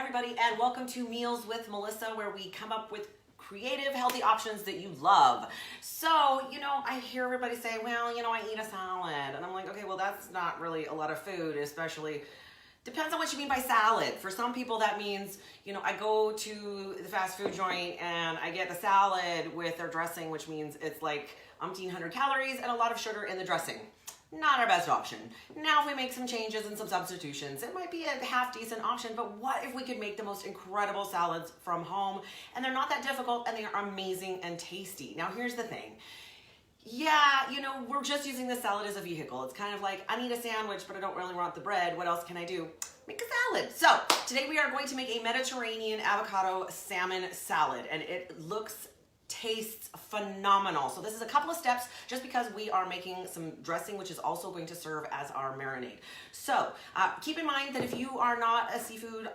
everybody, and welcome to Meals with Melissa, where we come up with creative, healthy options that you love. So, I hear everybody say, well, I eat a salad. And I'm like, okay, well, that's not really a lot of food, especially, depends on what you mean by salad. For some people, that means, I go to the fast food joint and I get the salad with their dressing, which means it's like umpteen hundred calories and a lot of sugar in the dressing. Not our best option. Now, if we make some changes and some substitutions, it might be a half decent option, but what if we could make the most incredible salads from home? And they're not that difficult and they are amazing and tasty. Now, here's the thing. Yeah, we're just using the salad as a vehicle. It's kind of like, I need a sandwich, but I don't really want the bread. What else can I do? Make a salad. So today we are going to make a Mediterranean avocado salmon salad, and it tastes phenomenal. So this is a couple of steps just because we are making some dressing, which is also going to serve as our marinade. So keep in mind that if you are not a seafood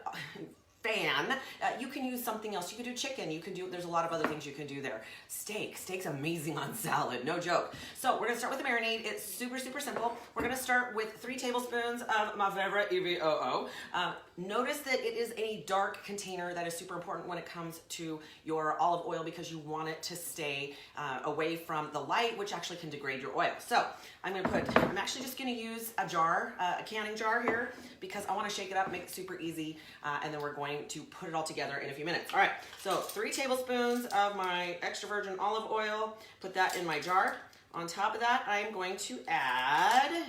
fan, you can use something else. You can do chicken. There's a lot of other things you can do there. Steak's amazing on salad, no joke. So we're gonna start with the marinade. It's super, super simple. We're gonna start with 3 tablespoons of my favorite EVOO. Notice that it is a dark container. That is super important when it comes to your olive oil because you want it to stay away from the light, which actually can degrade your oil. So I'm actually just gonna use a jar, a canning jar here, because I wanna shake it up, make it super easy, and then we're going to put it all together in a few minutes. All right, so 3 tablespoons of my extra virgin olive oil, put that in my jar. On top of that, I'm going to add,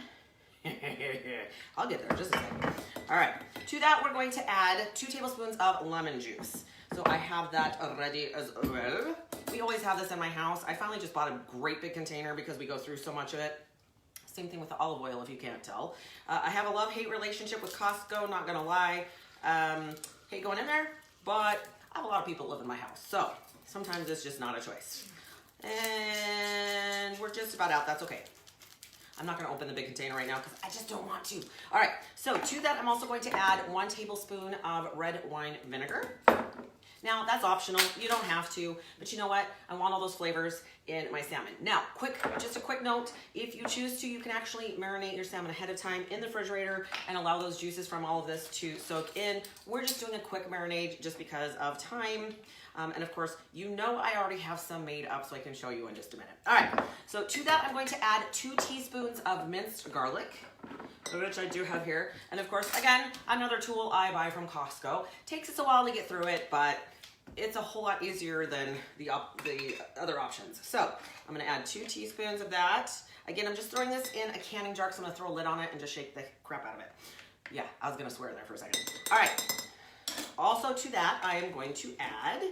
I'll get there just a second. All right, to that, we're going to add 2 tablespoons of lemon juice. So I have that ready as well. We always have this in my house. I finally just bought a great big container because we go through so much of it. Same thing with the olive oil, if you can't tell. I have a love-hate relationship with Costco, not gonna lie. Hate going in there, but I have a lot of people live in my house, so sometimes it's just not a choice. And we're just about out, that's okay. I'm not gonna open the big container right now because I just don't want to. All right, so to that, I'm also going to add 1 tablespoon of red wine vinegar. Now, that's optional. You don't have to, but you know what? I want all those flavors in my salmon. Now, just a quick note, if you choose to, you can actually marinate your salmon ahead of time in the refrigerator and allow those juices from all of this to soak in. We're just doing a quick marinade just because of time. And of course, I already have some made up, so I can show you in just a minute. All right, so to that, I'm going to add 2 teaspoons of minced garlic, which I do have here. And of course, again, another tool I buy from Costco. Takes us a while to get through it, but it's a whole lot easier than the other options. So I'm gonna add 2 teaspoons of that. Again, I'm just throwing this in a canning jar, so I'm gonna throw a lid on it and just shake the crap out of it. Yeah, I was gonna swear there for a second. All right, also to that, I am going to add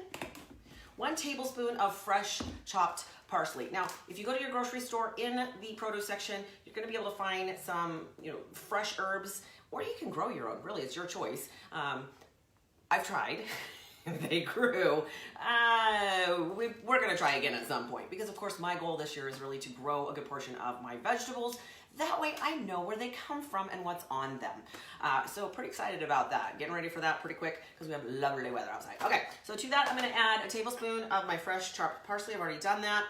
1 tablespoon of fresh chopped parsley. Now, if you go to your grocery store in the produce section, you're gonna be able to find some, fresh herbs, or you can grow your own, really, it's your choice. I've tried. They grew. We're gonna try again at some point because of course my goal this year is really to grow a good portion of my vegetables. That way I know where they come from and what's on them. So pretty excited about that. Getting ready for that pretty quick because we have lovely weather outside. Okay, so to that I'm gonna add a tablespoon of my fresh chopped parsley. I've already done that.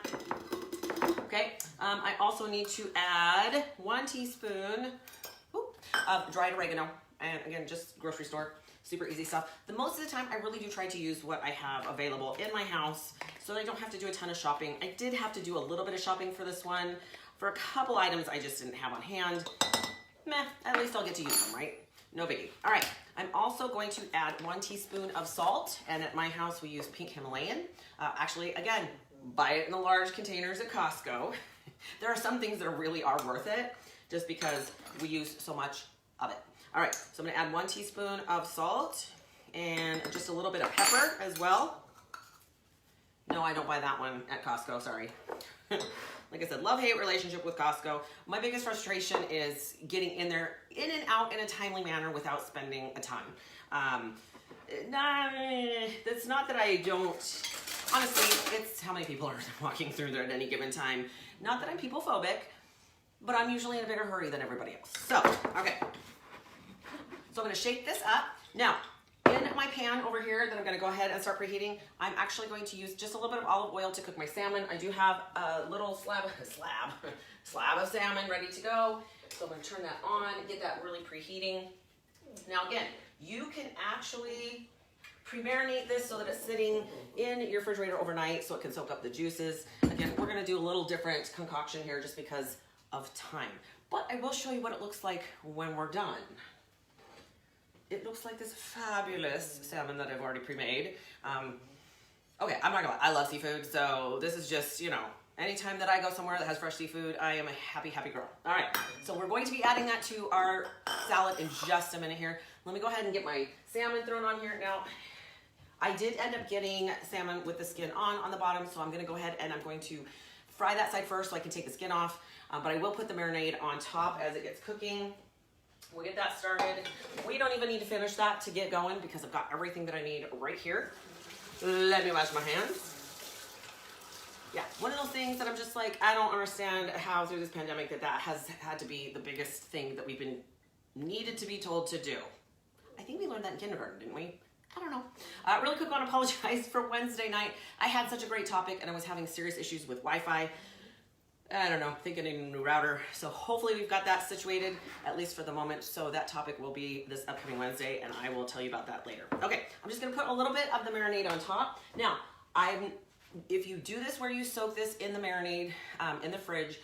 Okay, I also need to add 1 teaspoon of dried oregano. And again, just grocery store. Super easy stuff. Most of the time, I really do try to use what I have available in my house so I don't have to do a ton of shopping. I did have to do a little bit of shopping for this one. For a couple items I just didn't have on hand. Meh, at least I'll get to use them, right? No biggie. All right, I'm also going to add 1 teaspoon of salt, and at my house we use pink Himalayan. Actually, again, buy it in the large containers at Costco. There are some things that really are worth it just because we use so much of it. All right, so I'm gonna add 1 teaspoon of salt and just a little bit of pepper as well. No, I don't buy that one at Costco, sorry. Like I said, love-hate relationship with Costco. My biggest frustration is getting in there, in and out in a timely manner without spending a ton. It's not that I don't, honestly, it's how many people are walking through there at any given time. Not that I'm people-phobic, but I'm usually in a bigger hurry than everybody else. So, okay. So I'm gonna shake this up. Now, in my pan over here that I'm gonna go ahead and start preheating, I'm actually going to use just a little bit of olive oil to cook my salmon. I do have a little slab of salmon ready to go. So I'm gonna turn that on, get that really preheating. Now again, You can actually pre-marinate this so that it's sitting in your refrigerator overnight so it can soak up the juices. Again, we're gonna do a little different concoction here just because of time. But I will show you what it looks like when we're done. It looks like this fabulous salmon that I've already pre-made. Okay, I'm not gonna lie, I love seafood, so this is just, you know, anytime that I go somewhere that has fresh seafood, I am a happy, happy girl. All right, so we're going to be adding that to our salad in just a minute here. Let me go ahead and get my salmon thrown on here. Now, I did end up getting salmon with the skin on the bottom, so I'm gonna go ahead and I'm going to fry that side first so I can take the skin off, but I will put the marinade on top as it gets cooking. We'll get that started. We don't even need to finish that to get going because I've got everything that I need right here. Let me wash my hands. Yeah, one of those things that I'm just like, I don't understand how through this pandemic that has had to be the biggest thing that we've been needed to be told to do. I think we learned that in kindergarten, didn't we? I don't know. Really quick, I want to apologize for Wednesday night. I had such a great topic and I was having serious issues with Wi-Fi. I don't know, thinking of a new router. So hopefully we've got that situated, at least for the moment. So that topic will be this upcoming Wednesday and I will tell you about that later. Okay, I'm just gonna put a little bit of the marinade on top. Now, if you do this where you soak this in the marinade in the fridge,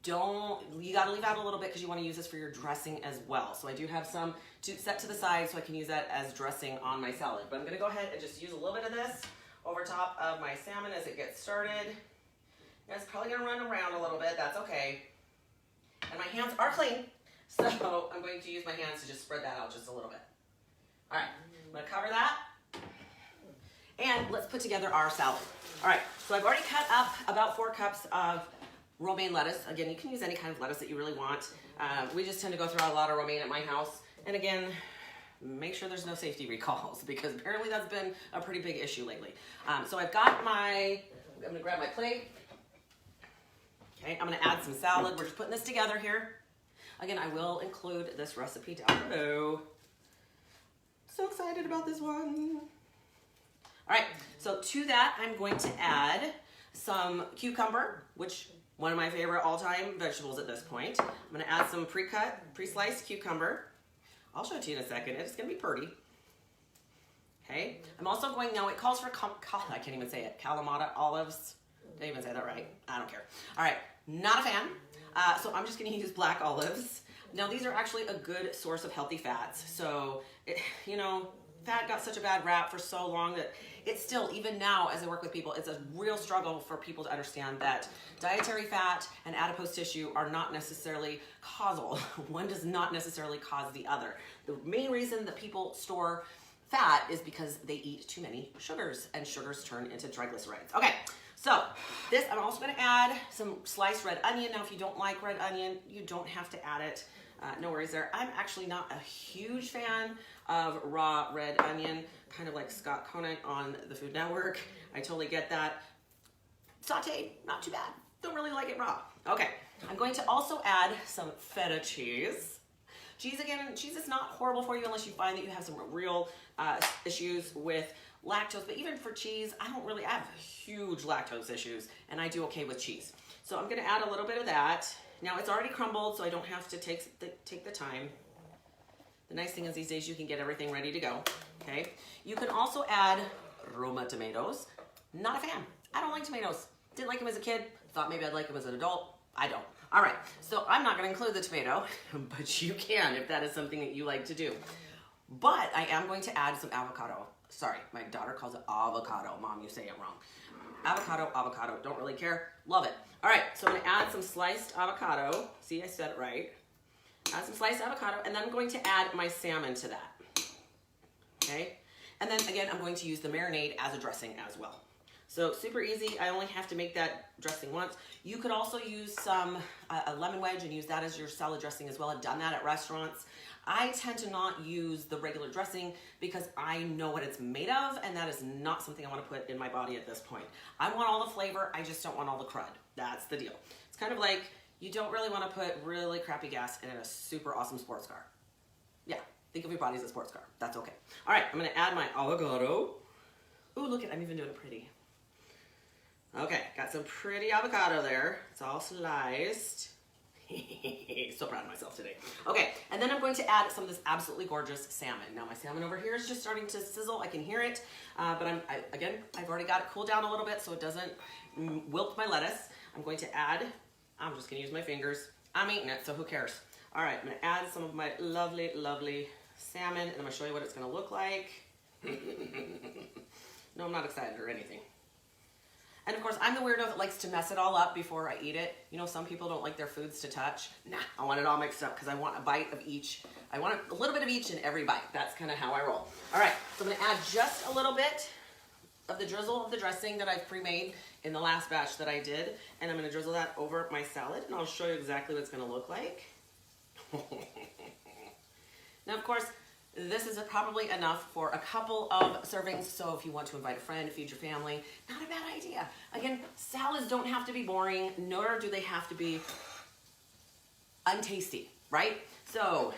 you gotta leave out a little bit because you wanna use this for your dressing as well. So I do have some set to the side so I can use that as dressing on my salad. But I'm gonna go ahead and just use a little bit of this over top of my salmon as it gets started. It's probably gonna run around a little bit, that's okay. And my hands are clean, so I'm going to use my hands to just spread that out just a little bit. All right, I'm gonna cover that. And let's put together our salad. All right, so I've already cut up about 4 cups of romaine lettuce. Again, you can use any kind of lettuce that you really want. We just tend to go through a lot of romaine at my house. And again, make sure there's no safety recalls because apparently that's been a pretty big issue lately. So I'm gonna grab my plate. Okay, I'm gonna add some salad. We're just putting this together here. Again, I will include this recipe down below. So excited about this one. All right, so to that, I'm going to add some cucumber, which one of my favorite all-time vegetables at this point. I'm gonna add some pre-sliced cucumber. I'll show it to you in a second. It's gonna be pretty. Okay, I'm also going, now it calls for, I can't even say it, Kalamata olives. Did I even say that right? I don't care. All right, not a fan. So I'm just gonna use black olives. Now these are actually a good source of healthy fats. So, you know, fat got such a bad rap for so long that it's still, even now as I work with people, it's a real struggle for people to understand that dietary fat and adipose tissue are not necessarily causal. One does not necessarily cause the other. The main reason that people store fat is because they eat too many sugars and sugars turn into triglycerides. Okay, so this, I'm also gonna add some sliced red onion. Now, if you don't like red onion, you don't have to add it. No worries there. I'm actually not a huge fan of raw red onion, kind of like Scott Conant on the Food Network. I totally get that. Sauteed, not too bad. Don't really like it raw. Okay, I'm going to also add some feta cheese. Cheese, again, cheese is not horrible for you unless you find that you have some real issues with lactose, but even for cheese, I have huge lactose issues, and I do okay with cheese. So I'm gonna add a little bit of that. Now it's already crumbled, so I don't have to take the time. The nice thing is these days you can get everything ready to go, okay? You can also add Roma tomatoes. Not a fan. I don't like tomatoes. Didn't like them as a kid. Thought maybe I'd like them as an adult. I don't. All right, so I'm not gonna include the tomato, but you can if that is something that you like to do. But I am going to add some avocado. Sorry, my daughter calls it avocado. Mom, you say it wrong. Avocado, don't really care. Love it. All right, so I'm gonna add some sliced avocado. See, I said it right. Add some sliced avocado, and then I'm going to add my salmon to that. Okay, and then again, I'm going to use the marinade as a dressing as well. So super easy. I only have to make that dressing once. You could also use a lemon wedge and use that as your salad dressing as well. I've done that at restaurants. I tend to not use the regular dressing because I know what it's made of, and that is not something I want to put in my body at this point. I want all the flavor, I just don't want all the crud. That's the deal. It's kind of like you don't really want to put really crappy gas in a super awesome sports car. Yeah, think of your body as a sports car. That's okay. All right, I'm going to add my avocado. Ooh, look at, I'm even doing it pretty. Okay, got some pretty avocado there. It's all sliced. So proud of myself today. Okay, and then I'm going to add some of this absolutely gorgeous salmon. Now my salmon over here is just starting to sizzle. I can hear it, but again, I've already got it cooled down a little bit so it doesn't wilt my lettuce. I'm going to add, I'm just gonna use my fingers. I'm eating it, so who cares? All right, I'm gonna add some of my lovely, lovely salmon, and I'm gonna show you what it's gonna look like. No, I'm not excited or anything. And of course, I'm the weirdo that likes to mess it all up before I eat it. You know, some people don't like their foods to touch. Nah, I want it all mixed up because I want a bite of each. I want a little bit of each in every bite. That's kind of how I roll. All right, so I'm gonna add just a little bit of the drizzle of the dressing that I've pre-made in the last batch that I did. And I'm gonna drizzle that over my salad, and I'll show you exactly what it's gonna look like. Now, of course, this is probably enough for a couple of servings, so if you want to invite a friend, feed your family, not a bad idea. Again, salads don't have to be boring, nor do they have to be untasty, right? So,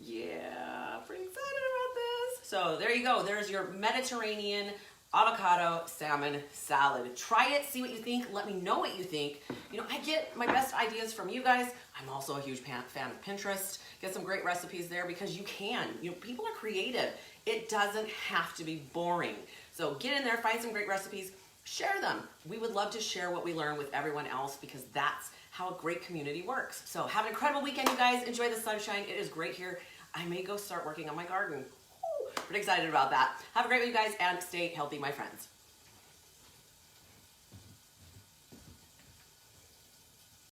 yeah, pretty excited about this. So there you go. There's your Mediterranean avocado salmon salad. Try it, see what you think. Let me know what you think. You know, I get my best ideas from you guys. I'm also a huge fan of Pinterest. Get some great recipes there because you can. You know, people are creative. It doesn't have to be boring. So get in there, find some great recipes, share them. We would love to share what we learn with everyone else because that's how a great community works. So have an incredible weekend, you guys. Enjoy the sunshine. It is great here. I may go start working on my garden. Pretty excited about that. Have a great week, you guys, and stay healthy, my friends.